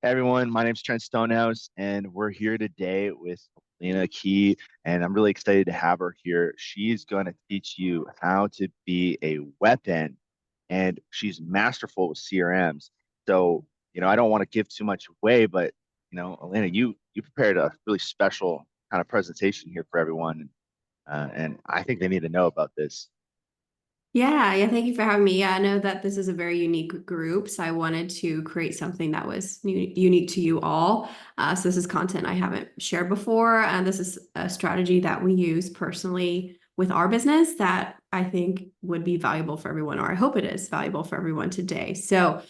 Hey everyone, my name's Trent Stonehouse, and we're here today with Elena Kee, and I'm really excited to have her here. She's going to teach you how to be a weapon, and she's masterful with CRMs. So, I don't want to give too much away, but Elena, you prepared a really special kind of presentation here for everyone, and I think they need to know about this. Yeah, thank you for having me. Yeah, I know that this is a very unique group, so I wanted to create something that was unique to you all. So this is content I haven't shared before, and this is a strategy that we use personally with our business that I think would be valuable for everyone, or I hope it is valuable for everyone today. So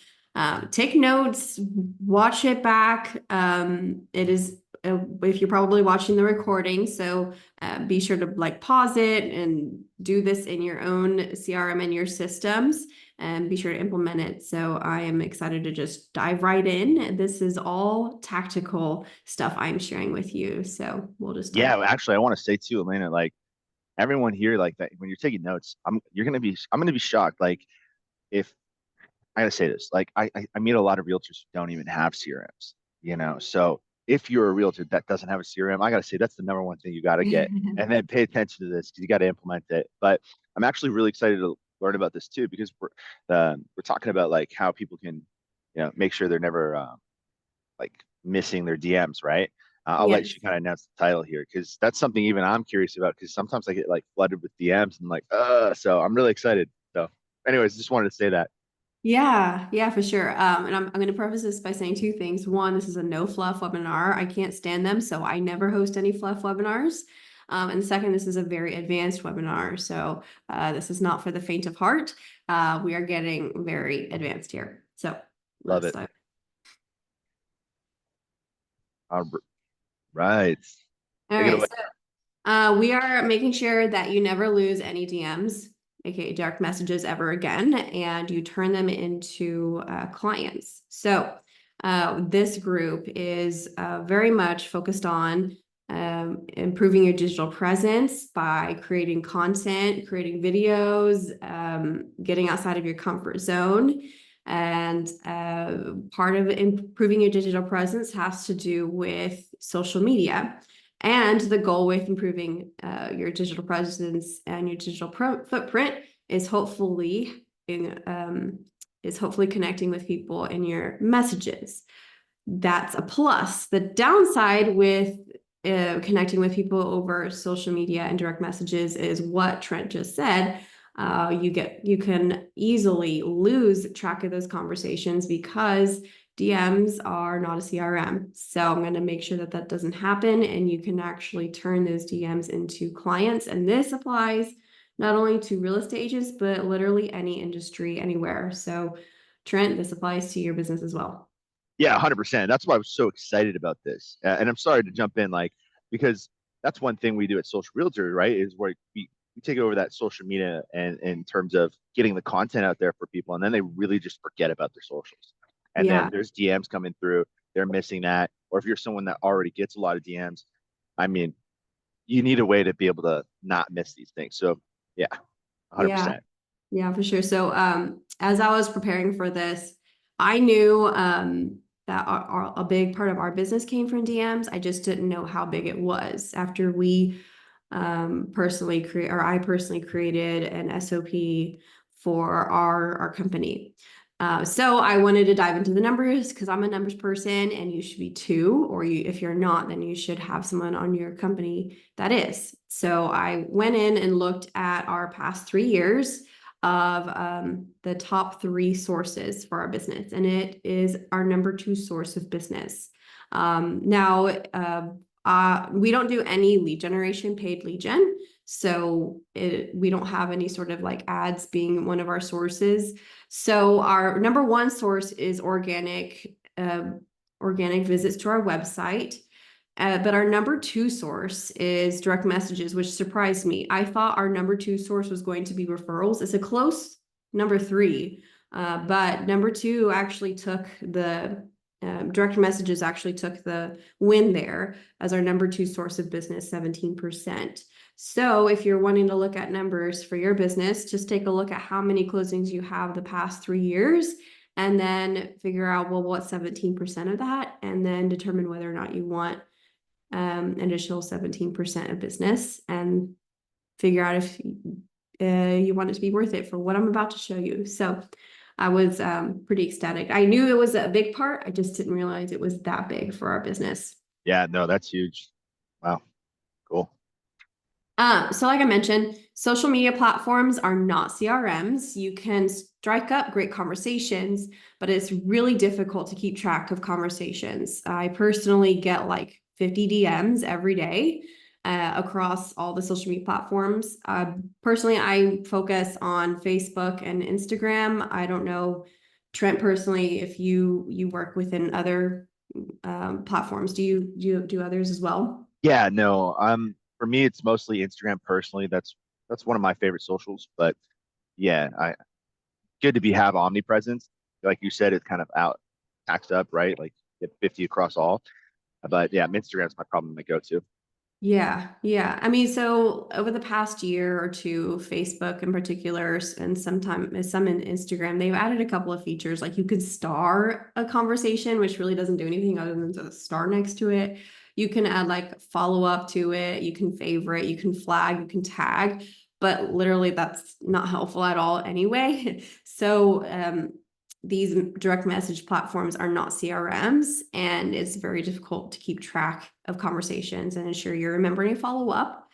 take notes, watch it back. It is if you're probably watching the recording, so be sure to like pause it and do this in your own CRM and your systems and be sure to implement it. So I am excited to just dive right in. This is all tactical stuff I'm sharing with you. So we'll just dive. Yeah, actually, I want to say too, Elena, like everyone here, like that when you're taking notes, I'm gonna be shocked. Like if I gotta say this, like I meet a lot of realtors who don't even have CRMs, So if you're a realtor that doesn't have a CRM, I gotta say that's the number one thing you gotta get. And then pay attention to this because you got to implement it. But I'm actually really excited to learn about this too because we're talking about like how people can, make sure they're never like missing their DMs, right? I'll let you Yes. kind of announce the title here because that's something even I'm curious about because sometimes I get like flooded with DMs and like, so I'm really excited. So, anyways, just wanted to say that. Yeah, for sure. And I'm going to preface this by saying two things. One, this is a no fluff webinar. I can't stand them, so I never host any fluff webinars. And second, this is a very advanced webinar, so this is not for the faint of heart. We are getting very advanced here. So Love let's it. dive. All right. All Take it right, away. so we are making sure that you never lose any DMs, aka direct messages, ever again, and you turn them into clients. So this group is very much focused on improving your digital presence by creating content, creating videos, getting outside of your comfort zone. And part of improving your digital presence has to do with social media. And the goal with improving your digital presence and your digital footprint is hopefully connecting with people in your messages. That's a plus. The downside with connecting with people over social media and direct messages is what Trent just said. You can easily lose track of those conversations because DMs are not a CRM. So I'm going to make sure that that doesn't happen and you can actually turn those DMs into clients. And this applies not only to real estate agents, but literally any industry, anywhere. So Trent, this applies to your business as well. Yeah, 100%. That's why I was so excited about this. And I'm sorry to jump in, like, because that's one thing we do at Social Realtor, right? Is where we take over that social media and in terms of getting the content out there for people. And then they really just forget about their socials. And then Yeah. there's DMs coming through, they're missing that. Or if you're someone that already gets a lot of DMs, I mean, you need a way to be able to not miss these things. So, yeah, Yeah. 100%. Yeah, for sure. So, as I was preparing for this, I knew that a big part of our business came from DMs. I just didn't know how big it was after we personally create, or I personally created an SOP for our company. So I wanted to dive into the numbers because I'm a numbers person and you should be too, or if you're not, then you should have someone on your company that is. So I went in and looked at our past 3 years of the top three sources for our business, and it is our number two source of business. Now, we don't do any lead generation, paid lead gen. So we don't have any sort of like ads being one of our sources. So our number one source is organic visits to our website. But our number two source is direct messages, which surprised me. I thought our number two source was going to be referrals. It's a close number three, but number two actually took the direct messages actually took the win there as our number two source of business, 17%. So if you're wanting to look at numbers for your business, just take a look at how many closings you have the past 3 years and then figure out, well, what's 17% of that, and then determine whether or not you want additional 17% of business, and figure out if you want it to be worth it for what I'm about to show you. So I was pretty ecstatic. I knew it was a big part. I just didn't realize it was that big for our business. Yeah, no, that's huge. Wow, cool. So like I mentioned, social media platforms are not CRMs. You can strike up great conversations, but it's really difficult to keep track of conversations. I personally get like 50 DMs every day across all the social media platforms. Personally, I focus on Facebook and Instagram. I don't know, Trent, personally, if you work within other platforms. Do others as well? Yeah, no, for me it's mostly Instagram personally. That's one of my favorite socials. But yeah, I good to be have omnipresence. Like you said, it's kind of out taxed up, right? Like get 50 across all. But yeah, Instagram's my problem to go to. Yeah, yeah. I mean, so over the past year or two, Facebook in particular, and some in Instagram, they've added a couple of features. Like you could star a conversation, which really doesn't do anything other than the star next to it. You can add like follow up to it. You can favorite, you can flag, you can tag, but literally that's not helpful at all anyway. So these direct message platforms are not CRMs, and it's very difficult to keep track of conversations and ensure you're remembering to follow up.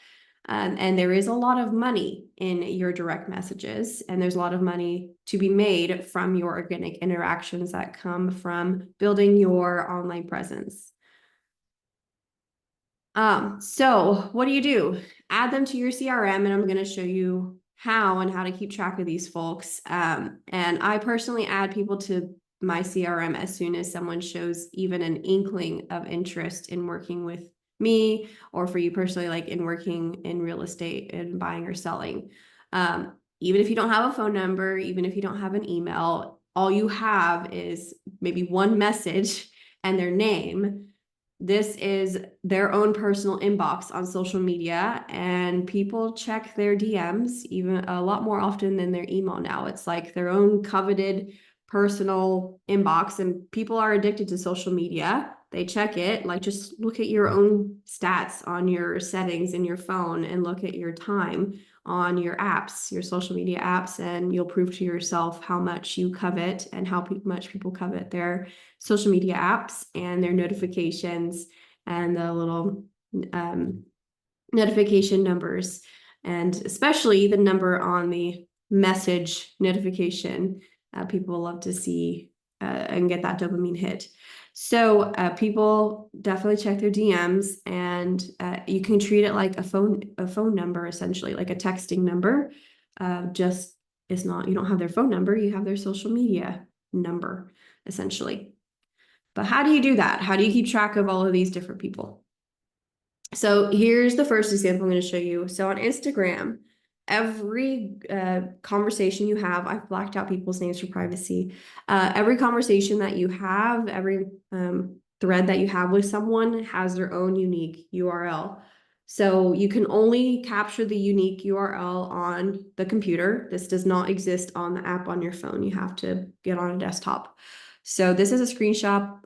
And there is a lot of money in your direct messages, and there's a lot of money to be made from your organic interactions that come from building your online presence. So what do? Add them to your CRM, and I'm going to show you how and how to keep track of these folks. And I personally add people to my CRM as soon as someone shows even an inkling of interest in working with me, or for you personally, like in working in real estate and buying or selling. Even if you don't have a phone number, even if you don't have an email, all you have is maybe one message and their name. This is their own personal inbox on social media, and people check their DMs even a lot more often than their email now. It's like their own coveted personal inbox, and people are addicted to social media. They check it. Like, just look at your own stats on your settings in your phone and look at your time on your apps, your social media apps, and you'll prove to yourself how much you covet and how much people covet their social media apps and their notifications and the little um, notification numbers, and especially the number on the message notification. People love to see and get that dopamine hit. So people definitely check their DMs, and you can treat it like a phone number, essentially, like a texting number. Just it's not, you don't have their phone number, you have their social media number, essentially. But how do you do that? How do you keep track of all of these different people? So here's the first example I'm going to show you. So on Instagram, every conversation you have, I've blacked out people's names for privacy. Every conversation that you have, every thread that you have with someone has their own unique URL. So you can only capture the unique URL on the computer. This does not exist on the app on your phone. You have to get on a desktop. So this is a screenshot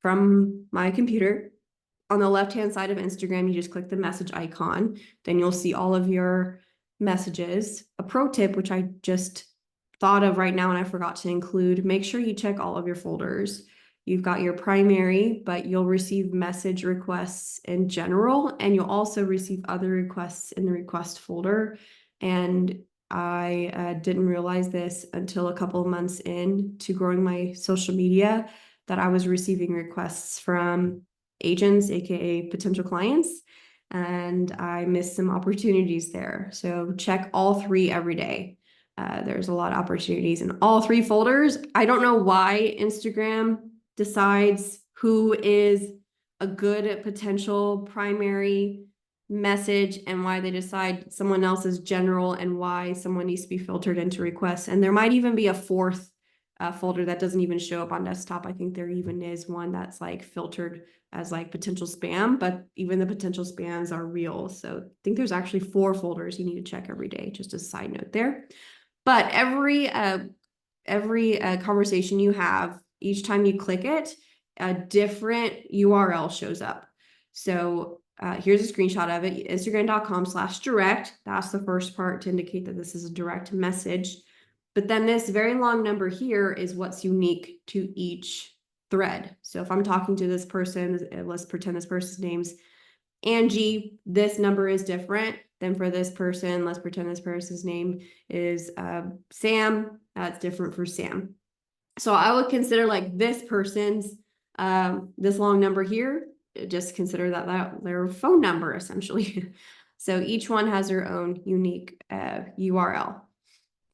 from my computer. On the left-hand side of Instagram, you just click the message icon. Then you'll see all of your messages. A pro tip, which I just thought of right now and I forgot to include, make sure you check all of your folders. You've got your primary, but you'll receive message requests in general, and you'll also receive other requests in the request folder. And I didn't realize this until a couple of months in to growing my social media, that I was receiving requests from agents, aka potential clients, and I missed some opportunities there. So check all three every day. There's a lot of opportunities in all three folders. I don't know why Instagram decides who is a good potential primary message and why they decide someone else is general and why someone needs to be filtered into requests. And there might even be a fourth folder that doesn't even show up on desktop. I think there even is one that's like filtered as like potential spam, but even the potential spams are real. So I think there's actually 4 folders you need to check every day, just a side note there. But every every conversation you have, each time you click it, a different URL shows up. So here's a screenshot of it, instagram.com/direct. That's the first part to indicate that this is a direct message. But then this very long number here is what's unique to each thread. So if I'm talking to this person, let's pretend this person's name's Angie, this number is different than for this person. Let's pretend this person's name is Sam. That's different for Sam. So I would consider like this person's this long number here, just consider that their phone number essentially. So each one has their own unique URL.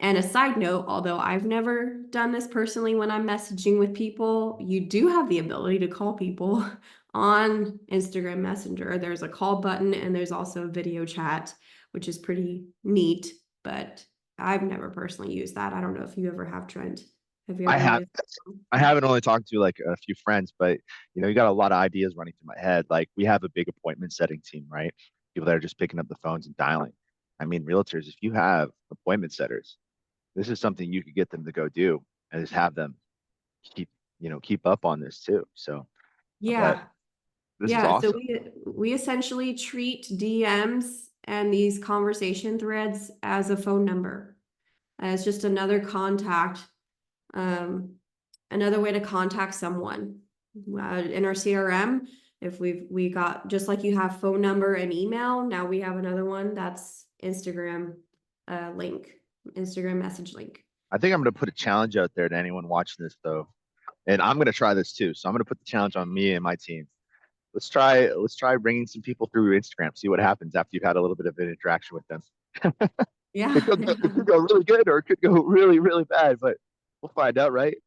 And a side note, although I've never done this personally when I'm messaging with people, you do have the ability to call people on Instagram Messenger. There's a call button and there's also a video chat, which is pretty neat, but I've never personally used that. I don't know if you ever have, Trent. Have you I ever have, used it? I haven't only talked to like a few friends, but you got a lot of ideas running through my head. Like we have a big appointment setting team, right? People that are just picking up the phones and dialing. I mean, realtors, if you have appointment setters, this is something you could get them to go do and just have them keep, keep up on this too. So, but Yeah. this is Yeah, so awesome. we essentially treat DMs and these conversation threads as a phone number. As just another contact, um, another way to contact someone. In our CRM, if we got, just like you have phone number and email, now we have another one that's Instagram link, Instagram message link. I think I'm going to put a challenge out there to anyone watching this though. And I'm going to try this too. So I'm going to put the challenge on me and my team. Let's try bringing some people through Instagram, see what happens after you've had a little bit of an interaction with them. Yeah, It could go really good or it could go really, really bad, but we'll find out, right?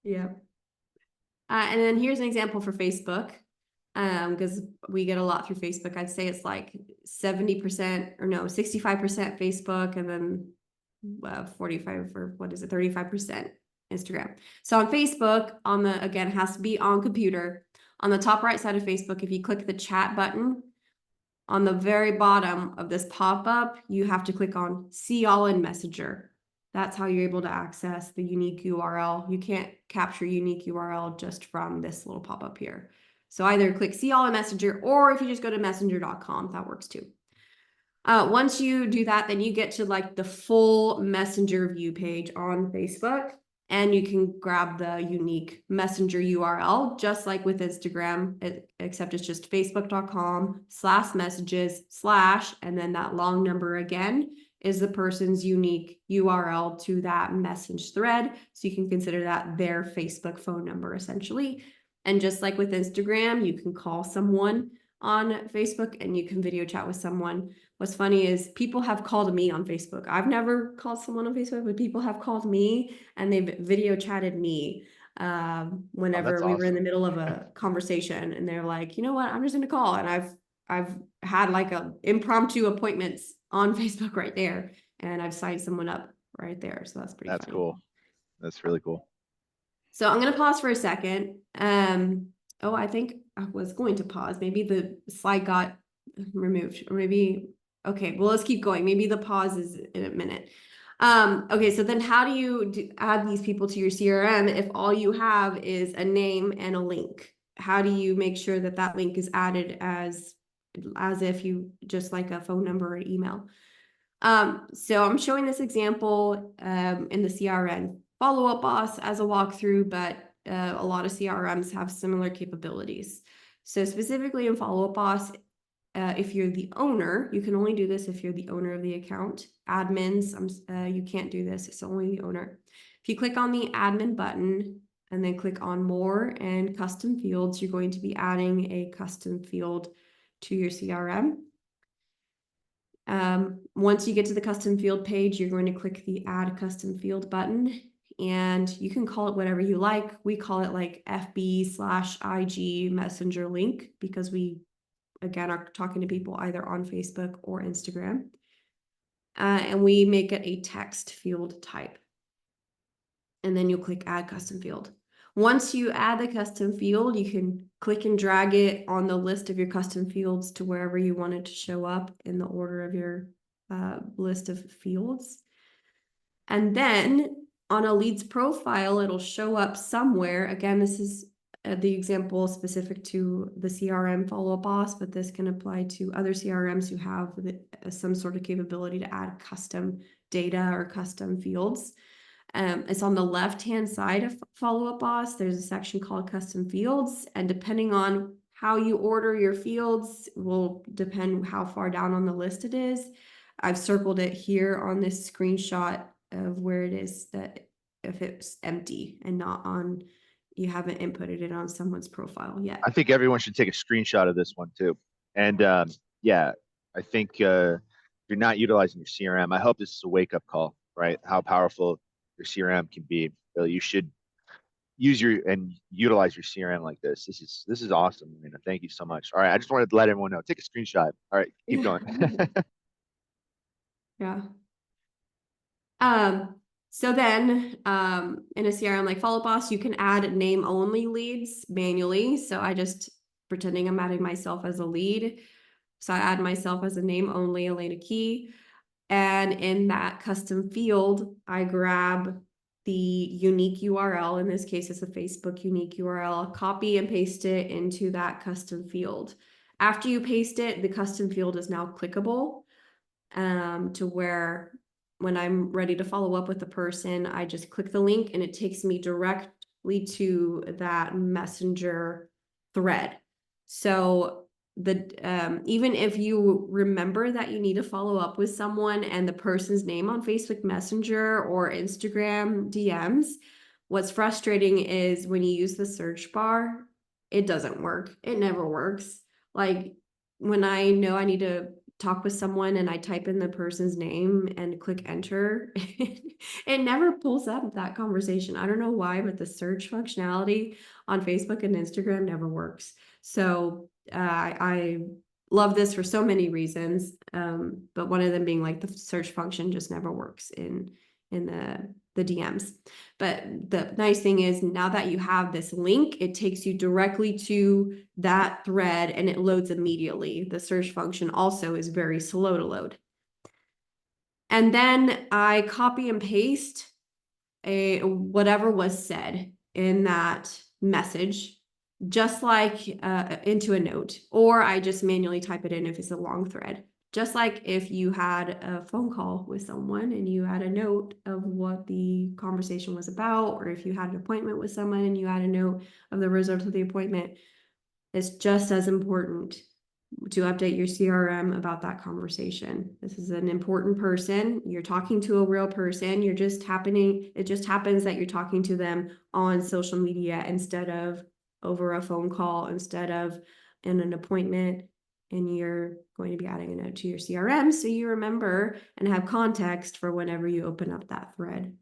yeah. And then here's an example for Facebook, because we get a lot through Facebook. I'd say it's like 70% or no, 65% Facebook, and then 45 or what is it, 35% Instagram. So on Facebook, again, it has to be on computer. On the top right side of Facebook, if you click the chat button, on the very bottom of this pop-up, you have to click on See All in Messenger. That's how you're able to access the unique URL. You can't capture unique URL just from this little pop-up here. So either click See All in Messenger, or if you just go to messenger.com, that works too. Once you do that, then you get to like the full Messenger view page on Facebook, and you can grab the unique Messenger URL, just like with Instagram, except it's just facebook.com/messages/ and then that long number again is the person's unique URL to that message thread. So you can consider that their Facebook phone number essentially. And just like with Instagram, you can call someone on Facebook and you can video chat with someone. What's funny is people have called me on Facebook. I've never called someone on Facebook, but people have called me and they've video chatted me Oh, that's whenever we were in the awesome. middle of a conversation, and they're like, you know what, I'm just gonna call. And I've had like a impromptu appointments on Facebook right there, and I've signed someone up right there. So that's pretty That's funny. cool. That's really cool. So I'm gonna pause for a second. Oh, I think I was going to pause. Maybe the slide got removed, or maybe, okay, well, let's keep going. Maybe the pause is in a minute. Okay, so then how do you add these people to your CRM if all you have is a name and a link? How do you make sure that that link is added as if you just like a phone number or email? So I'm showing this example in the CRM follow-up boss as a walkthrough, but a lot of CRMs have similar capabilities. So specifically in follow-up boss, if you're the owner, you can only do this if you're the owner of the account. Admins, you can't do this, it's only the owner. If you click on the admin button and then click on more and custom fields, you're going to be adding a custom field to your CRM. Once you get to the custom field page, you're going to click the add custom field button, and you can call it whatever you like. We call it like FB/IG messenger link because we, again, are talking to people either on Facebook or Instagram. And we make it a text field type. And then you'll click add custom field. Once you add the custom field, you can click and drag it on the list of your custom fields to wherever you want it to show up in the order of your list of fields. And then on a lead's profile, it'll show up somewhere. Again, this is the example specific to the CRM follow-up boss, but this can apply to other CRMs who have some sort of capability to add custom data or custom fields. It's on the left-hand side of follow-up boss. There's a section called custom fields, and depending on how you order your fields will depend how far down on the list it is. I've circled it here on this screenshot of where it is, that if it's empty and not on, you haven't inputted it on someone's profile yet. I think everyone should take a screenshot of this one too. And yeah, I think if you're not utilizing your CRM, I hope this is a wake up call, right? How powerful your CRM can be. Really, you should use your and utilize your CRM like this. This is awesome. I mean, thank you so much. All right, I just wanted to let everyone know. Take a screenshot. All right, keep going. Yeah. So then, in a CRM like Follow Boss, you can add name only leads manually. So I just pretending I'm adding myself as a lead. So I add myself as a name only Elena Kee. And in that custom field, I grab the unique URL. In this case, it's a Facebook unique URL, copy and paste it into that custom field. After you paste it, the custom field is now clickable, to where when I'm ready to follow up with the person, I just click the link and it takes me directly to that messenger thread. So even if you remember that you need to follow up with someone and the person's name on Facebook Messenger or Instagram DMs, what's frustrating is when you use the search bar, it doesn't work. It never works. Like when I know I need to talk with someone and I type in the person's name and click enter, it never pulls up that conversation. I don't know why, but the search functionality on Facebook and Instagram never works. So I love this for so many reasons, but one of them being like the search function just never works in the DMs. But the nice thing is now that you have this link, it takes you directly to that thread and it loads immediately. The search function also is very slow to load. And then I copy and paste whatever was said in that message, just like into a note, or I just manually type it in if it's a long thread. Just like if you had a phone call with someone and you had a note of what the conversation was about, or if you had an appointment with someone and you had a note of the result of the appointment, it's just as important to update your CRM about that conversation. This is an important person. You're talking to a real person. It just happens that you're talking to them on social media instead of over a phone call, instead of in an appointment. And you're going to be adding a note to your CRM so you remember and have context for whenever you open up that thread.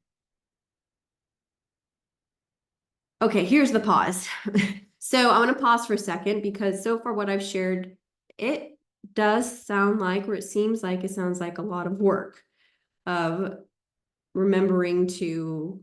Okay, here's the pause. So I want to pause for a second because so far what I've shared, it does sound like, or it seems like it sounds like a lot of work of remembering to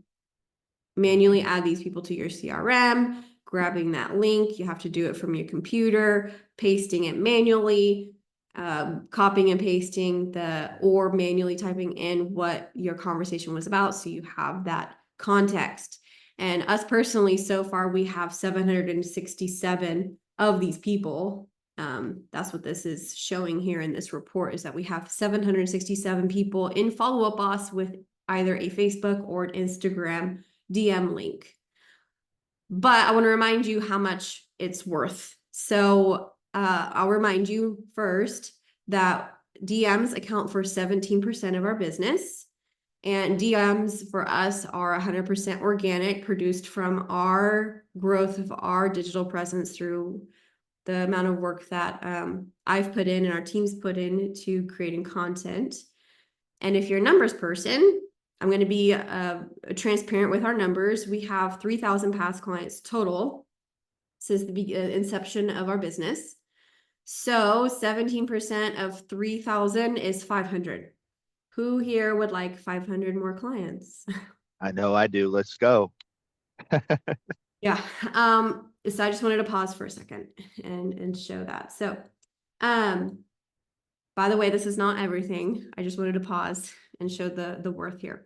manually add these people to your CRM, grabbing that link. You have to do it from your computer, pasting it manually, copying and pasting or manually typing in what your conversation was about so you have that context. And us personally, so far, we have 767 of these people. That's what this is showing here in this report, is that we have 767 people in Follow-Up Boss with either a Facebook or an Instagram DM link. But I want to remind you how much it's worth. So I'll remind you first that DMs account for 17% of our business. And DMs for us are 100% organic, produced from our growth of our digital presence through the amount of work that I've put in and our teams put in to creating content. And if you're a numbers person, I'm going to be transparent with our numbers. We have 3,000 past clients total since the inception of our business. So 17% of 3,000 is 500. Who here would like 500 more clients? I know I do. Let's go. Yeah. So I just wanted to pause for a second and show that. So, by the way, this is not everything. I just wanted to pause and show the worth here.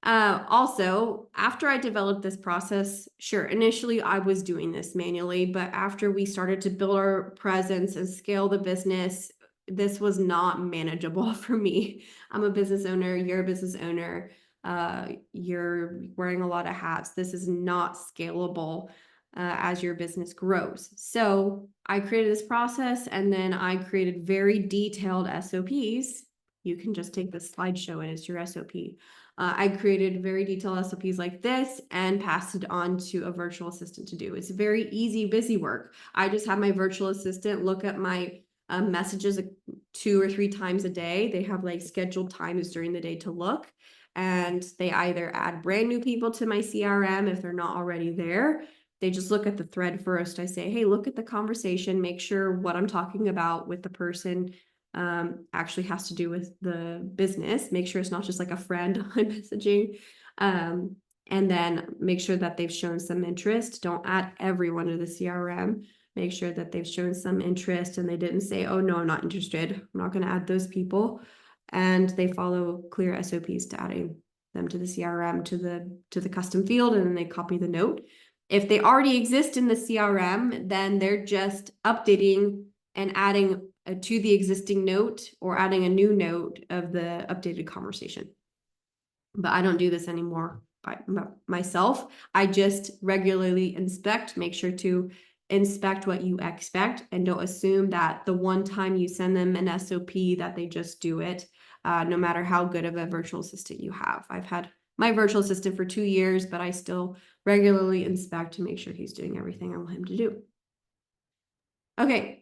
Also, after I developed this process, sure, initially I was doing this manually, but after we started to build our presence and scale the business, this was not manageable for me. I'm a business owner, you're a business owner, you're wearing a lot of hats. This is not scalable as your business grows. So I created this process, and then I created very detailed SOPs. You can just take the slideshow and it's your SOP. I created very detailed SOPs like this and passed it on to a virtual assistant to do. It's very easy, busy work. I just have my virtual assistant look at my messages 2 or 3 times a day. They have like scheduled times during the day to look, and they either add brand new people to my CRM if they're not already there. They just look at the thread first. I say, hey, look at the conversation, make sure what I'm talking about with the person actually has to do with the business. Make sure it's not just like a friend I'm messaging. And then make sure that they've shown some interest. Don't add everyone to the CRM. Make sure that they've shown some interest and they didn't say, oh no, I'm not interested. I'm not going to add those people. And they follow clear SOPs to adding them to the CRM, to the custom field, and then they copy the note. If they already exist in the CRM, then they're just updating and adding to the existing note or adding a new note of the updated conversation. But I don't do this anymore by myself. I just regularly inspect, make sure to inspect what you expect, and don't assume that the one time you send them an SOP that they just do it, no matter how good of a virtual assistant you have. I've had my virtual assistant for 2 years, but I still regularly inspect to make sure he's doing everything I want him to do. Okay.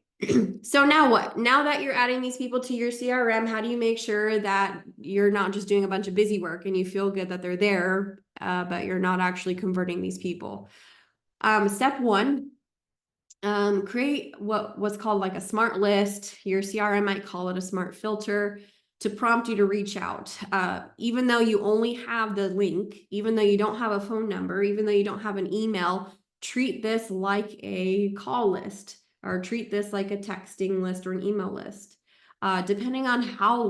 So now what? Now that you're adding these people to your CRM, how do you make sure that you're not just doing a bunch of busy work and you feel good that they're there, but you're not actually converting these people? Step 1, create what's called like a smart list. Your CRM might call it a smart filter to prompt you to reach out. Even though you only have the link, even though you don't have a phone number, even though you don't have an email, treat this like a call list, or treat this like a texting list or an email list. Depending on how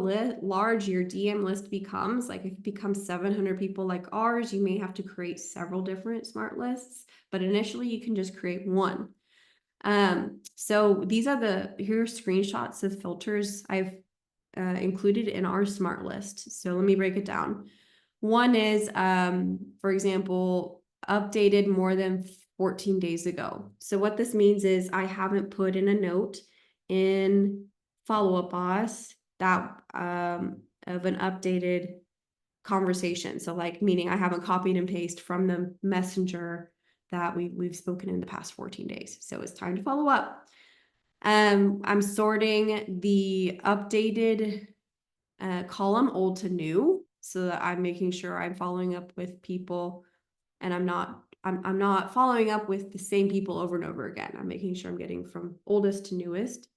large your DM list becomes, like if it becomes 700 people like ours, you may have to create several different smart lists, but initially you can just create one. So these are here are screenshots of filters I've included in our smart list. So let me break it down. One is, for example, updated more than 14 days ago. So what this means is I haven't put in a note in follow-up boss that of an updated conversation. So like, meaning I haven't copied and pasted from the messenger that we've spoken in the past 14 days. So it's time to follow up. I'm sorting the updated column old to new, so that I'm making sure I'm following up with people, and I'm not following up with the same people over and over again. I'm making sure I'm getting from oldest to newest.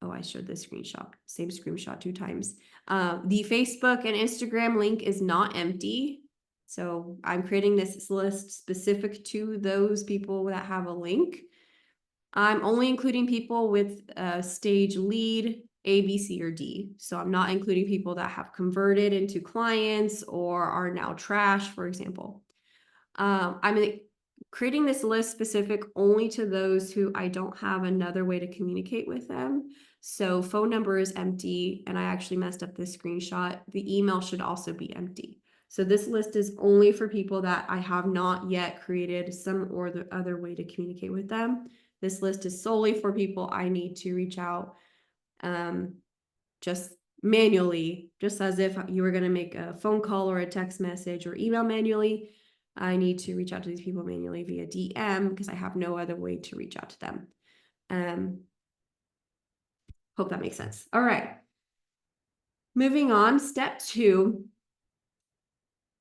Oh, I showed this screenshot, same screenshot 2 times. The Facebook and Instagram link is not empty. So I'm creating this list specific to those people that have a link. I'm only including people with stage lead A, B, C, or D. So I'm not including people that have converted into clients or are now trash, for example. I'm creating this list specific only to those who I don't have another way to communicate with them. So phone number is empty, and I actually messed up this screenshot. The email should also be empty. So this list is only for people that I have not yet created some or the other way to communicate with them. This list is solely for people I need to reach out just manually, just as if you were going to make a phone call or a text message or email manually. I need to reach out to these people manually via DM because I have no other way to reach out to them. Hope that makes sense. All right. Moving on, step 2.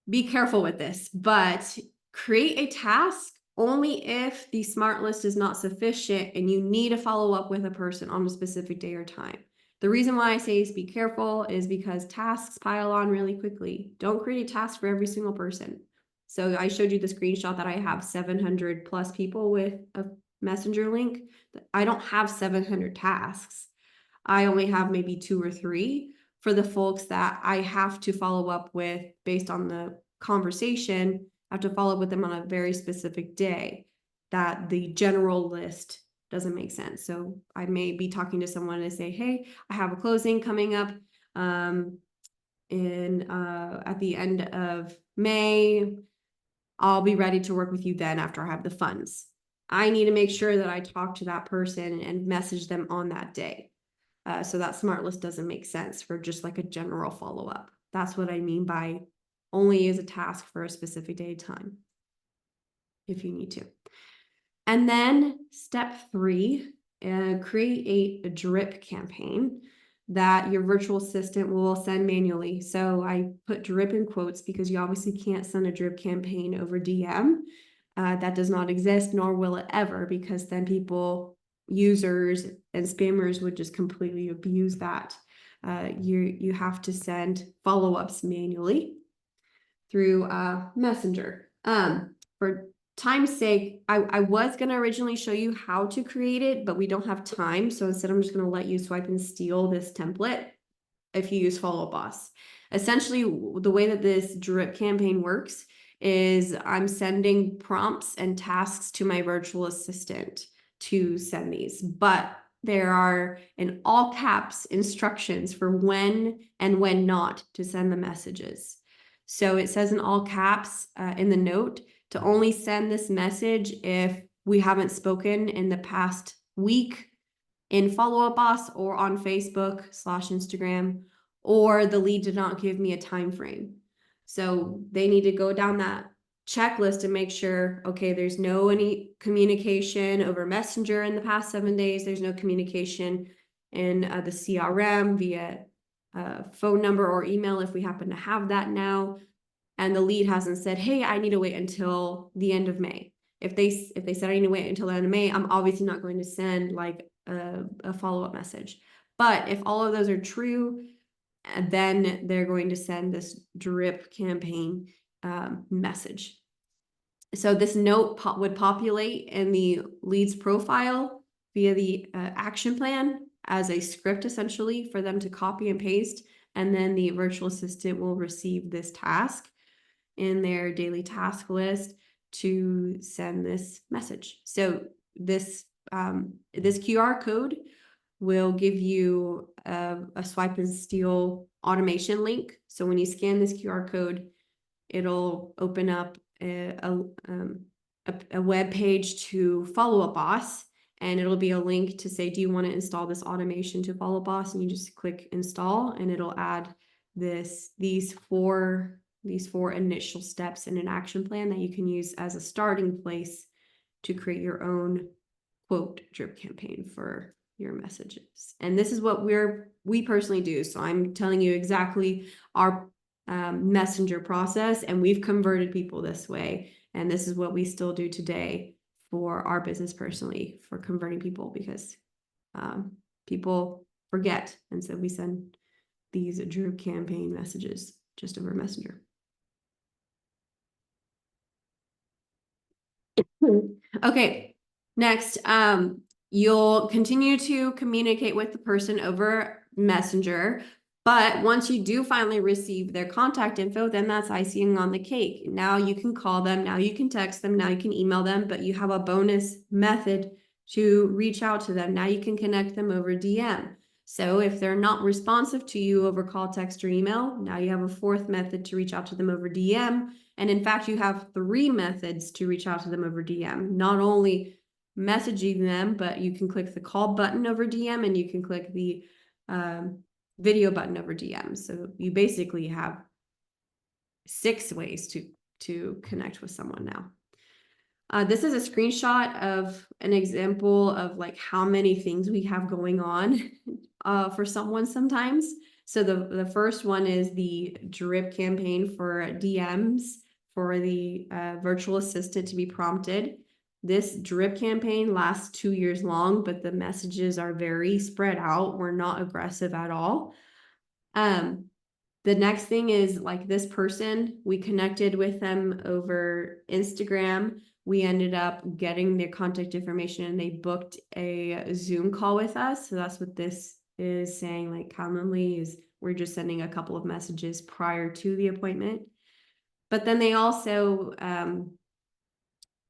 Be careful with this, but create a task only if the smart list is not sufficient and you need to follow up with a person on a specific day or time. The reason why I say be careful is because tasks pile on really quickly. Don't create a task for every single person. So I showed you the screenshot that I have 700 plus people with a messenger link. I don't have 700 tasks. I only have maybe 2 or 3 for the folks that I have to follow up with based on the conversation, I have to follow up with them on a very specific day, that the general list doesn't make sense. So I may be talking to someone and say, hey, I have a closing coming up at the end of May. I'll be ready to work with you then after I have the funds. I need to make sure that I talk to that person and message them on that day. So that smart list doesn't make sense for just like a general follow-up. That's what I mean by only as a task for a specific day of time, if you need to. And then step 3, create a drip campaign that your virtual assistant will send manually. So I put drip in quotes because you obviously can't send a drip campaign over DM. That does not exist, nor will it ever, because then users and spammers would just completely abuse that. You have to send follow-ups manually through Messenger. For time's sake, I was going to originally show you how to create it, but we don't have time. So instead, I'm just going to let you swipe and steal this template if you use Follow Boss. Essentially, the way that this drip campaign works is I'm sending prompts and tasks to my virtual assistant to send these, but there are in all caps instructions for when and when not to send the messages. So it says in all caps in the note to only send this message if we haven't spoken in the past week in Follow Up Boss or on Facebook/Instagram, or the lead did not give me a time frame. So they need to go down that checklist and make sure, okay, there's any communication over Messenger in the past 7 days. There's no communication in the CRM via phone number or email if we happen to have that now. And the lead hasn't said, hey, I need to wait until the end of May. If they said I need to wait until the end of May, I'm obviously not going to send like a follow-up message. But if all of those are true, then they're going to send this drip campaign message. So this note would populate in the lead's profile via the action plan as a script, essentially, for them to copy and paste. And then the virtual assistant will receive this task in their daily task list to send this message. So this QR code will give you a swipe and steal automation link. So when you scan this QR code, it'll open up a web page to Follow Up Boss, and it'll be a link to say, do you want to install this automation to Follow Up Boss? And you just click install, and it'll add these four initial steps in an action plan that you can use as a starting place to create your own quote drip campaign for your messages. And this is what we personally do. So I'm telling you exactly our messenger process, and we've converted people this way. And this is what we still do today for our business personally for converting people, because people forget. And so we send these drip campaign messages just over Messenger. Okay, next, you'll continue to communicate with the person over Messenger, but once you do finally receive their contact info, then that's icing on the cake. Now you can call them, now you can text them, now you can email them, but you have a bonus method to reach out to them. Now you can connect them over DM. So if they're not responsive to you over call, text, or email, now you have a 4th method to reach out to them over DM. And in fact, you have 3 methods to reach out to them over DM. Not only messaging them, but you can click the call button over DM, and you can click the video button over DM. So you basically have 6 ways to connect with someone now. This is a screenshot of an example of like how many things we have going on for someone sometimes. So the first one is the drip campaign for DMs for the virtual assistant to be prompted. This drip campaign lasts 2 years long, but the messages are very spread out. We're not aggressive at all. The next thing is like this person, we connected with them over Instagram. We ended up getting their contact information, and they booked a Zoom call with us. So that's what this is saying, like commonly is we're just sending a couple of messages prior to the appointment. But then they also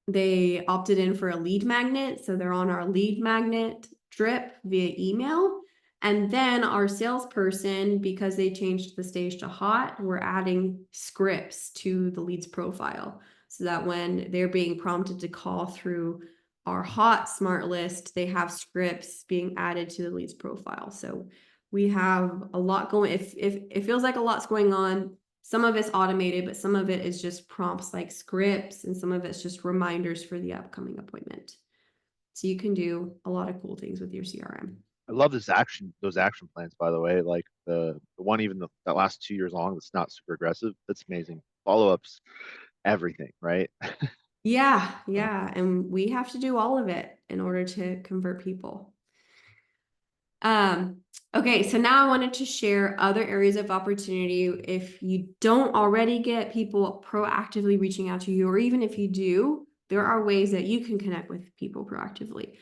they opted in for a lead magnet. So they're on our lead magnet drip via email. And then our salesperson, because they changed the stage to hot, we're adding scripts to the lead's profile so that when they're being prompted to call through our hot smart list, they have scripts being added to the lead's profile. So we have a lot going. If it feels like a lot's going on, some of it's automated, but some of it is just prompts like scripts, and some of it's just reminders for the upcoming appointment. So you can do a lot of cool things with your CRM. I love those action plans, by the way. Like the one even that lasts 2 years long that's not super aggressive. That's amazing. Follow-ups, everything, right? Yeah, So, yeah. And we have to do all of it in order to convert people. Okay, so now I wanted to share other areas of opportunity. If you don't already get people proactively reaching out to you, or even if you do, there are ways that you can connect with people proactively.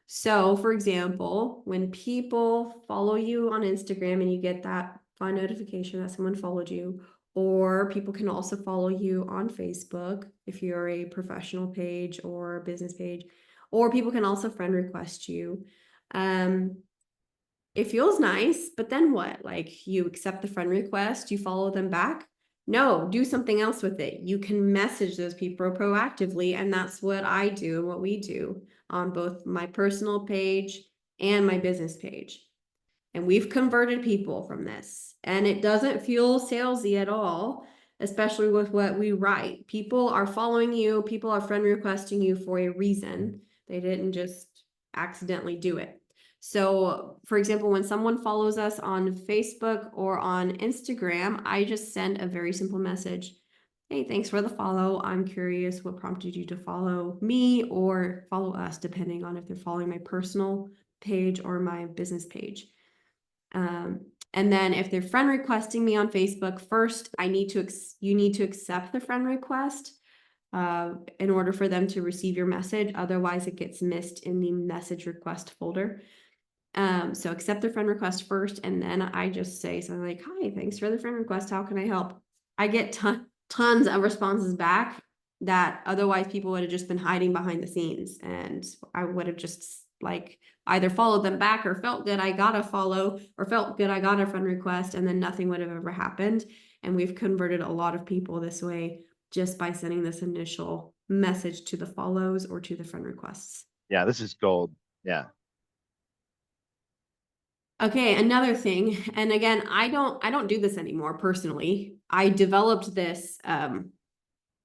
So, for example, when people follow you on Instagram and you get that fun notification that someone followed you, or people can also follow you on Facebook if you're a professional page or a business page, or people can also friend request you. It feels nice, but then what? Like, you accept the friend request, you follow them back? No, do something else with it. You can message those people proactively, and that's what I do and what we do on both my personal page and my business page. And we've converted people from this, and it doesn't feel salesy at all, especially with what we write. People are following you, people are friend requesting you for a reason. They didn't just accidentally do it. So, for example, when someone follows us on Facebook or on Instagram, I just send a very simple message. Hey, thanks for the follow. I'm curious what prompted you to follow me or follow us, depending on if they're following my personal page or my business page. And then if they're friend requesting me on Facebook, first, you need to accept the friend request in order for them to receive your message. Otherwise, it gets missed in the message request folder. So accept the friend request first, and then I just say something like, "Hi, thanks for the friend request. How can I help?" I get tons of responses back that otherwise people would have just been hiding behind the scenes, and I would have just like either followed them back or felt good I got a follow or felt good I got a friend request, and then nothing would have ever happened. And we've converted a lot of people this way just by sending this initial message to the follows or to the friend requests. yeah, this is gold. Yeah. Okay, another thing, and again, I don't do this anymore personally. I developed this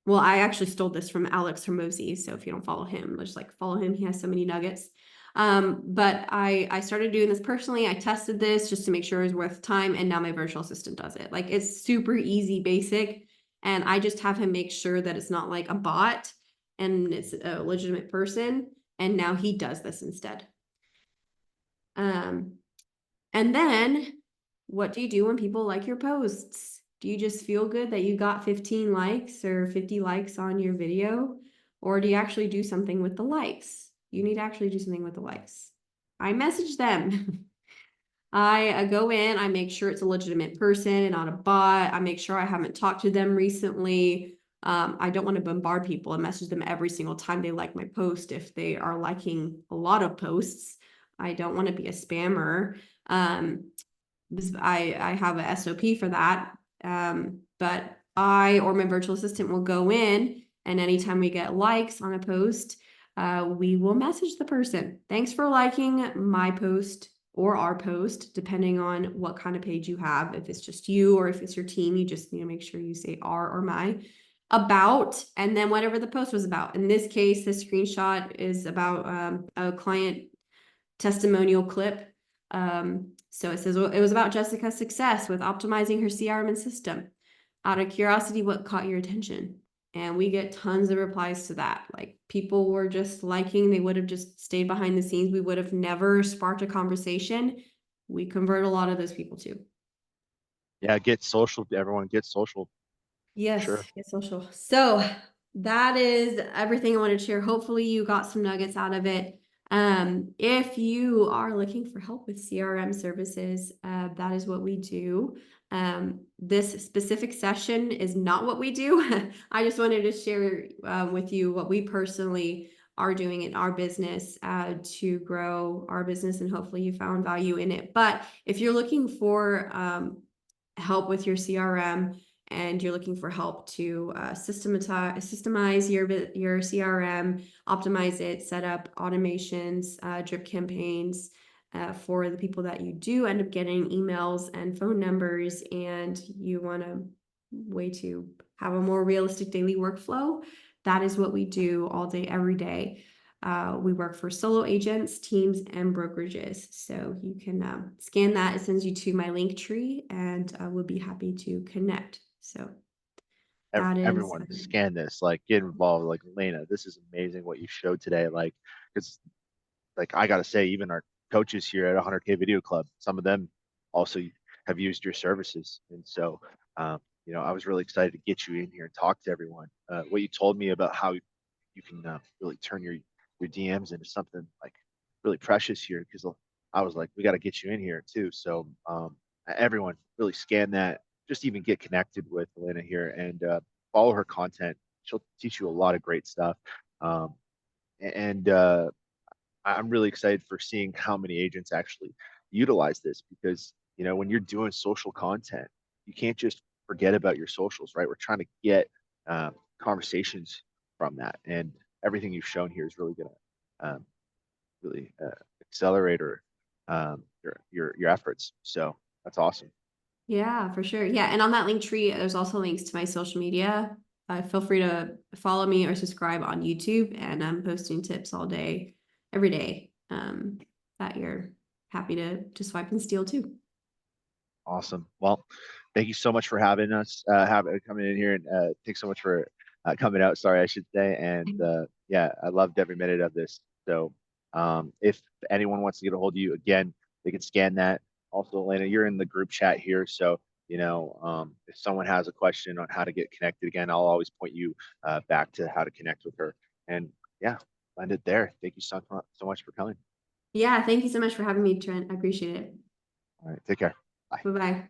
well, I actually stole this from Alex Hermosi, so if you don't follow him, just like follow him. He has so many nuggets. But I started doing this personally. I tested this just to make sure it was worth time, and now my virtual assistant does it. Like, it's super easy, basic, and I just have him make sure that it's not like a bot and it's a legitimate person, and now he does this instead. Um, and then what do you do when people like your posts? Do you just feel good that you got 15 likes or 50 likes on your video? Or do you actually do something with the likes? You need to actually do something with the likes. I message them. I go in, I make sure it's a legitimate person and not a bot. I make sure I haven't talked to them recently. I don't want to bombard people and message them every single time they like my post if they are liking a lot of posts. I don't want to be a spammer. I have a SOP for that. But I or my virtual assistant will go in, and anytime we get likes on a post, we will message the person. Thanks for liking my post or our post, depending on what kind of page you have. If it's just you or if it's your team, you just need to make sure you say our or my about, and then whatever the post was about. In this case, this screenshot is about a client testimonial clip. So it says it was about Jessica's success with optimizing her CRM and system. Out of curiosity, what caught your attention? And we get tons of replies to that. Like, people were just liking, they would have just stayed behind the scenes. We would have never sparked a conversation. We convert a lot of those people too. Yeah, get social. Everyone get social. Yes, Sure. get social. So that is everything I wanted to share. Hopefully you got some nuggets out of it. If you are looking for help with CRM services, that is what we do. This specific session is not what we do. I just wanted to share with you what we personally are doing in our business to grow our business, and hopefully you found value in it. But if you're looking for help with your CRM, and you're looking for help to systemize your CRM, optimize it, set up automations, drip campaigns for the people that you do end up getting emails and phone numbers, and you want a way to have a more realistic daily workflow, that is what we do all day, every day. We work for solo agents, teams, and brokerages. So you can scan that. It sends you to my link tree, and we'll be happy to connect. So that is, Everyone scan this, like get involved. Like Elena, this is amazing what you showed today. Like, it's like I gotta say, even our coaches here at 100K Video Club, some of them also have used your services, and so I was really excited to get you in here and talk to everyone. What you told me about how you can really turn your DMs into something like really precious here, because I was like, we got to get you in here too. So everyone really scan that, just even get connected with Elena here and follow her content. She'll teach you a lot of great stuff. Um, and I'm really excited for seeing how many agents actually utilize this, because when you're doing social content, you can't just forget about your socials, right? We're trying to get conversations from that, and everything you've shown here is really going to really accelerate your efforts. So that's awesome. yeah, for sure. Yeah, and on that link tree, there's also links to my social media. Feel free to follow me or subscribe on YouTube, and I'm posting tips all day, every day, that you're happy to swipe and steal too. Awesome. Well, thank you so much for having us, coming in here, and thanks so much for coming out. Sorry, I should say. And yeah, I loved every minute of this. So, if anyone wants to get a hold of you again, they can scan that. Also, Elena, you're in the group chat here, so if someone has a question on how to get connected again, I'll always point you back to how to connect with her. And yeah, end it there. Thank you so much for coming. Yeah, thank you so much for having me, Trent. I appreciate it. All right, take care. Bye. Bye bye.